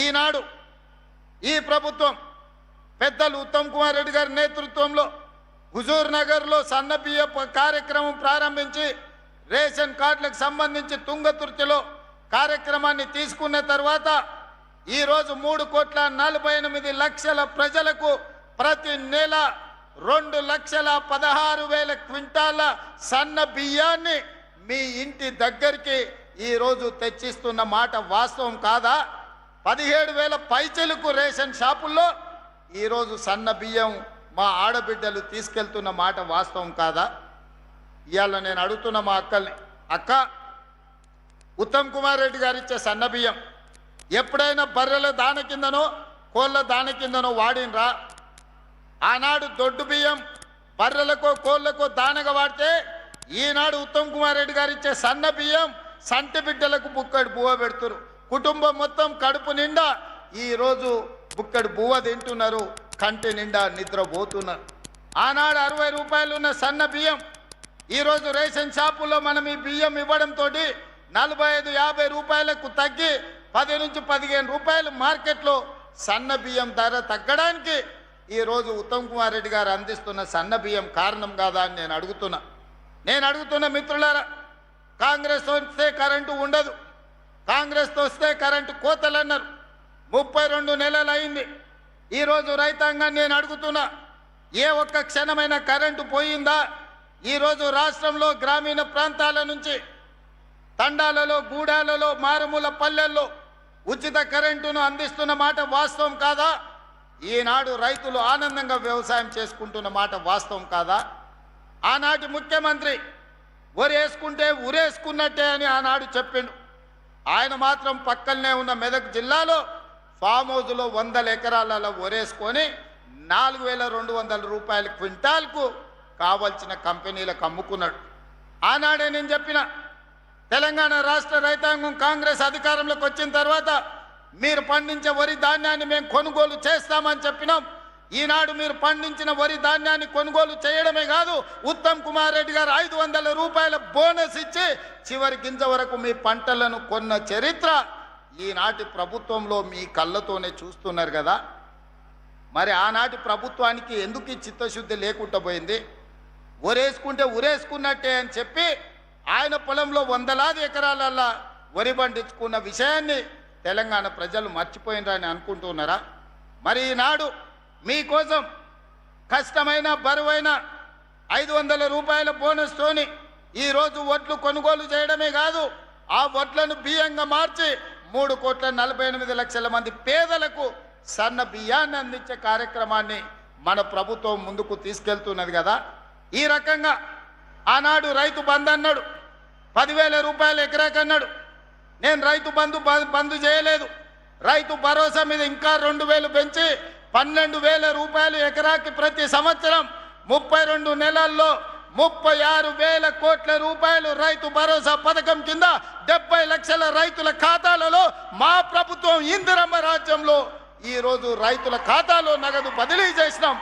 ఈనాడు ఈ ప్రభుత్వం పెద్దలు ఉత్తమ్ కుమార్ రెడ్డి గారి నేతృత్వంలో హుజూర్ నగర్లో సన్నబియ్య కార్యక్రమం ప్రారంభించి రేషన్ కార్డులకు సంబంధించి తుంగతుర్తిలో కార్యక్రమాన్ని తీసుకున్న తర్వాత ఈరోజు 3,48,00,000 ప్రజలకు ప్రతి నెల 2,16,000 క్వింటాల సన్న బియ్యాన్ని మీ ఇంటి దగ్గరికి ఈరోజు తెచ్చిస్తున్న మాట వాస్తవం కాదా? 17,000 పైచలకు రేషన్ షాపుల్లో ఈరోజు సన్న బియ్యం మా ఆడబిడ్డలు తీసుకెళ్తున్న మాట వాస్తవం కాదా? ఇవాళ నేను అడుగుతున్న మా అక్కల్ని, అక్క, ఉత్తమ్ కుమార్ రెడ్డి గారు ఇచ్చే సన్న బియ్యం ఎప్పుడైనా బర్రెల దాన కిందనో కోళ్ళ దాన కిందనో వాడినరా? ఆనాడు దొడ్డు బియ్యం బర్రెలకో కోళ్ళకో దానగా వాడితే ఈనాడు ఉత్తమ్ కుమార్ రెడ్డి గారు ఇచ్చే సన్న బియ్యం సంటి బిడ్డలకు బుక్కడి బువ్వ పెడుతురు. కుటుంబం మొత్తం కడుపు నిండా ఈరోజు బుక్కడి బువ్వ తింటున్నారు, కంటి నిండా నిద్రపోతున్నారు. ఆనాడు 60 రూపాయలు ఉన్న సన్న బియ్యం ఈరోజు రేషన్ షాపుల్లో మనం ఈ బియ్యం ఇవ్వడంతో 45-50 రూపాయలకు తగ్గి 10 నుంచి 15 రూపాయలు మార్కెట్లో సన్న బియ్యం ధర తగ్గడానికి ఈరోజు ఉత్తమ్ కుమార్ రెడ్డి గారు అందిస్తున్న సన్న బియ్యం కారణం కాదా అని నేను అడుగుతున్న మిత్రులారా, కాంగ్రెస్ వస్తే కరెంటు ఉండదు, కాంగ్రెస్ వస్తే కరెంటు కోతలు అన్నారు. 32 నెలలు అయింది. ఈరోజు రైతాంగాన్ని నేను అడుగుతున్నా, ఏ ఒక్క క్షణమైన కరెంటు పోయిందా? ఈరోజు రాష్ట్రంలో గ్రామీణ ప్రాంతాల నుంచి తండాలలో, గూడాలలో, మారుమూల పల్లెల్లో ఉచిత కరెంటును అందిస్తున్న మాట వాస్తవం కాదా? ఈనాడు రైతులు ఆనందంగా వ్యవసాయం చేసుకుంటున్న మాట వాస్తవం కాదా? ఆనాటి ముఖ్యమంత్రి ఒరేసుకుంటే ఉరేసుకున్నట్టే అని ఆనాడు చెప్పిండు. ఆయన మాత్రం పక్కనే ఉన్న మెదక్ జిల్లాలో ఫామ్ హౌస్లో 100 ఎకరాలలో ఒరేసుకొని 4,200 రూపాయల క్వింటాల్కు కావలసిన కంపెనీలకు అమ్ముకున్నాడు. ఆనాడే నేను చెప్పిన, తెలంగాణ రాష్ట్ర రైతాంగం కాంగ్రెస్ అధికారంలోకి వచ్చిన తర్వాత మీరు పండించే వరి ధాన్యాన్ని మేము కొనుగోలు చేస్తామని చెప్పినాం. ఈనాడు మీరు పండించిన వరి ధాన్యాన్ని కొనుగోలు చేయడమే కాదు, ఉత్తమ్ కుమార్ రెడ్డి గారు 500 రూపాయల బోనస్ ఇచ్చి చివరి గింజ వరకు మీ పంటలను కొన్న చరిత్ర ఈనాటి ప్రభుత్వంలో మీ కళ్ళతోనే చూస్తున్నారు కదా. మరి ఆనాటి ప్రభుత్వానికి ఎందుకు ఈ చిత్తశుద్ధి లేకుండా పోయింది? ఒరేసుకుంటే ఉరేసుకున్నట్టే అని చెప్పి ఆయన పొలంలో 100లాది ఎకరాలల్లా వరి పండించుకున్న విషయాన్ని తెలంగాణ ప్రజలు మర్చిపోయినరని అనుకుంటున్నారా? మరి ఈనాడు మీకోసం కష్టమైన బరువైన 500 రూపాయల బోనస్తోని ఈరోజు వడ్లు కొనుగోలు చేయడమే కాదు, ఆ వడ్లను బియ్యంగా మార్చి 3,48,00,000 మంది పేదలకు సన్న బియ్యాన్ని అందించే కార్యక్రమాన్ని మన ప్రభుత్వం ముందుకు తీసుకెళ్తున్నది కదా. ఈ రకంగా ఆనాడు రైతు బంధు అన్నాడు, 10,000 రూపాయలు ఎకరాకి అన్నాడు. నేను రైతు బంధు చేయలేదు, రైతు భరోసా మీద ఇంకా 2,000 పెంచి 12,000 రూపాయలు ఎకరాకి ప్రతి సంవత్సరం 32 నెలల్లో 36,000 కోట్ల రూపాయలు రైతు భరోసా పథకం కింద 70 లక్షల రైతుల ఖాతాలలో మా ప్రభుత్వం ఇందిరమ్మ రాజ్యంలో ఈరోజు రైతుల ఖాతాలో నగదు బదిలీ చేసినాం.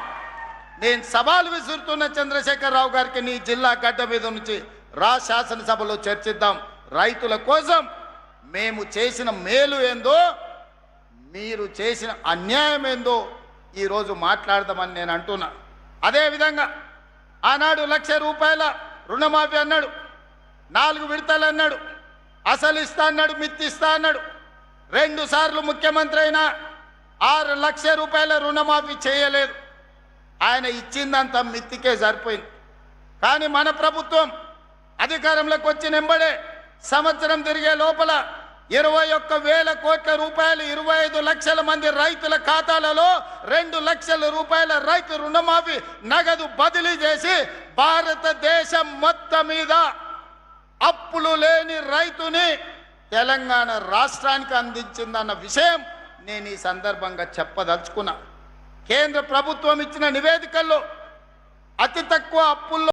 నేను సవాలు విసురుతున్న చంద్రశేఖరరావు గారికి, నీ జిల్లా గడ్డ మీద నుంచి రా, శాసనసభలో చర్చిద్దాం. రైతుల కోసం మేము చేసిన మేలు ఏందో, మీరు చేసిన అన్యాయం ఏందో ఈరోజు మాట్లాడదామని నేను అంటున్నా. అదేవిధంగా ఆనాడు 1,00,000 రూపాయల రుణమాఫీ అన్నాడు, 4 విడతలు అన్నాడు, అసలు ఇస్తా అన్నాడు, మిత్తి ఇస్తా అన్నాడు. 2 సార్లు ముఖ్యమంత్రి అయినా 6 లక్షల రూపాయల రుణమాఫీ చేయలేదు. ఆయన ఇచ్చిందంతా మిత్తికే సరిపోయింది. కానీ మన ప్రభుత్వం అధికారంలోకి వచ్చిన వెంబడే సంవత్సరం తిరిగే లోపల 21,000 కోట్ల రూపాయలు 25 లక్షల మంది రైతుల ఖాతాలలో 2 లక్షల రూపాయల రైతు రుణమాఫీ నగదు బదిలీ చేసి భారతదేశం మొత్తం మీద అప్పులు లేని రైతుని తెలంగాణ రాష్ట్రానికి అందించిందన్న విషయం నేను ఈ సందర్భంగా చెప్పదలుచుకున్నా. కేంద్ర ప్రభుత్వం ఇచ్చిన నివేదికల్లో అతి తక్కువ అప్పుల్లో